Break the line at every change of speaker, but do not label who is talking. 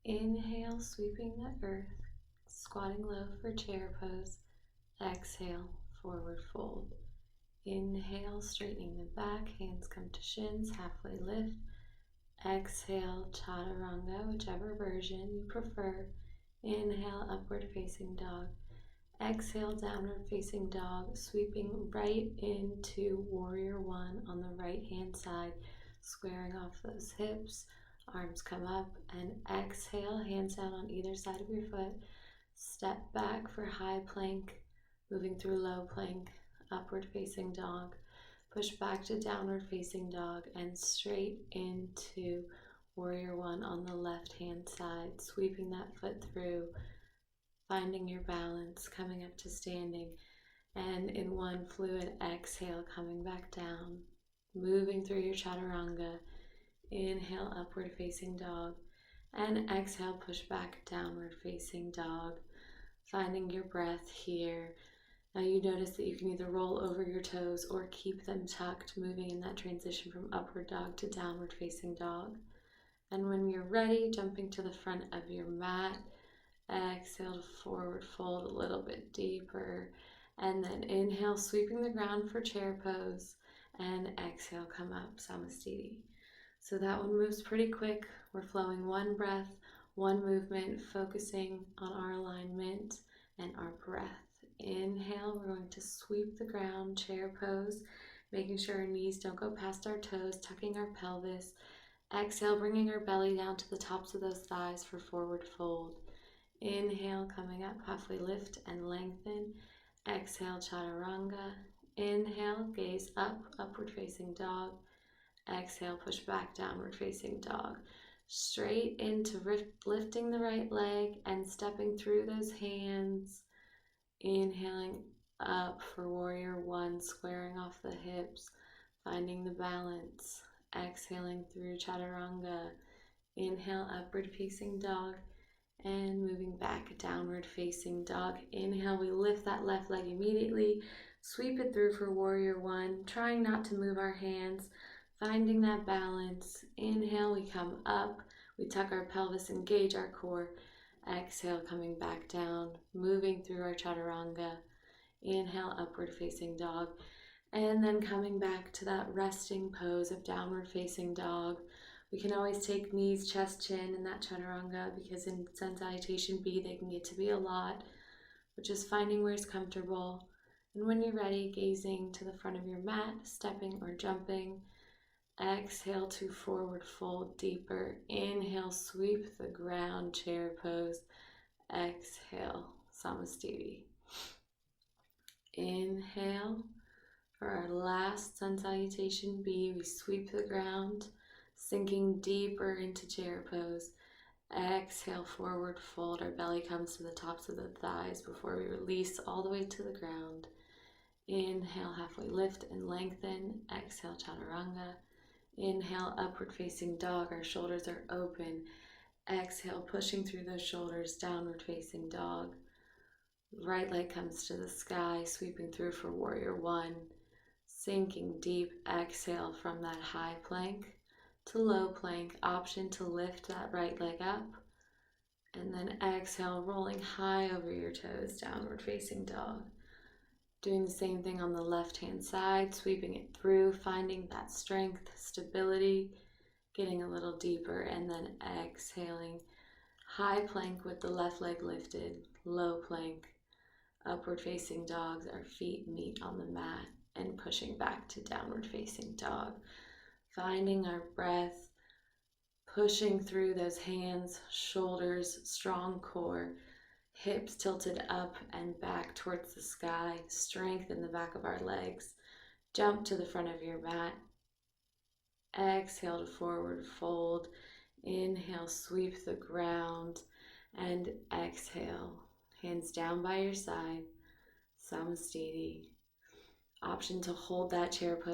Inhale, sweeping the earth, squatting low for chair pose. Exhale, forward fold. Inhale, straightening the back, hands come to shins, halfway lift. Exhale, chaturanga, whichever version you prefer. Inhale, upward facing dog. Exhale, downward facing dog, sweeping right into warrior one on the right hand side, squaring off those hips, arms come up, and exhale, hands down on either side of your foot. Step back for high plank, moving through low plank, upward facing dog. Push back to downward facing dog and straight into warrior one on the left hand side, sweeping that foot through, finding your balance, coming up to standing, and in one fluid exhale, coming back down, moving through your chaturanga. Inhale, upward facing dog, and exhale, push back, downward facing dog, finding your breath here. Now you notice that you can either roll over your toes or keep them tucked, moving in that transition from upward dog to downward facing dog. And when you're ready, jumping to the front of your mat, exhale to forward fold a little bit deeper, and then inhale, sweeping the ground for chair pose, and exhale, come up, Samastiti. So that one moves pretty quick. We're flowing one breath, one movement, focusing on our alignment and our breath. Inhale, we're going to sweep the ground, chair pose, making sure our knees don't go past our toes, tucking our pelvis. Exhale, bringing our belly down to the tops of those thighs for forward fold. Inhale, coming up, halfway lift and lengthen. Exhale, chaturanga. Inhale, gaze up, upward facing dog. Exhale, push back, downward facing dog. Straight into lifting the right leg and stepping through those hands. Inhaling up for warrior one, squaring off the hips, finding the balance. Exhaling through chaturanga. Inhale, upward facing dog, and moving back, downward facing dog. Inhale, we lift that left leg immediately, sweep it through for warrior one, trying not to move our hands, finding that balance. Inhale, we come up, we tuck our pelvis, engage our core. Exhale, coming back down, moving through our chaturanga. Inhale, upward facing dog, and then coming back to that resting pose of downward facing dog. We can always take knees, chest, chin in that chaturanga, because in Sun Salutation B they can get to be a lot, but just finding where it's comfortable. And when you're ready, gazing to the front of your mat, stepping or jumping. Exhale to forward fold deeper. Inhale, sweep the ground, chair pose. Exhale, Samastiti. Inhale. For our last Sun Salutation B, we sweep the ground, sinking deeper into chair pose. Exhale, forward fold. Our belly comes to the tops of the thighs before we release all the way to the ground. Inhale, halfway lift and lengthen. Exhale, chaturanga. Inhale, upward facing dog. Our shoulders are open. Exhale, pushing through those shoulders, downward facing dog. Right leg comes to the sky, sweeping through for warrior one. Sinking deep, exhale from that high plank to low plank. Option to lift that right leg up. And then exhale, rolling high over your toes, downward facing dog. Doing the same thing on the left hand side, sweeping it through, finding that strength, stability, getting a little deeper, and then exhaling. High plank with the left leg lifted, low plank, upward facing dogs. Our feet meet on the mat and pushing back to downward facing dog. Finding our breath, pushing through those hands, shoulders, strong core, hips tilted up and back towards the sky, strength in the back of our legs. Jump to the front of your mat. Exhale to forward fold. Inhale, sweep the ground, and exhale, hands down by your side, Samastiti. Option to hold that chair pose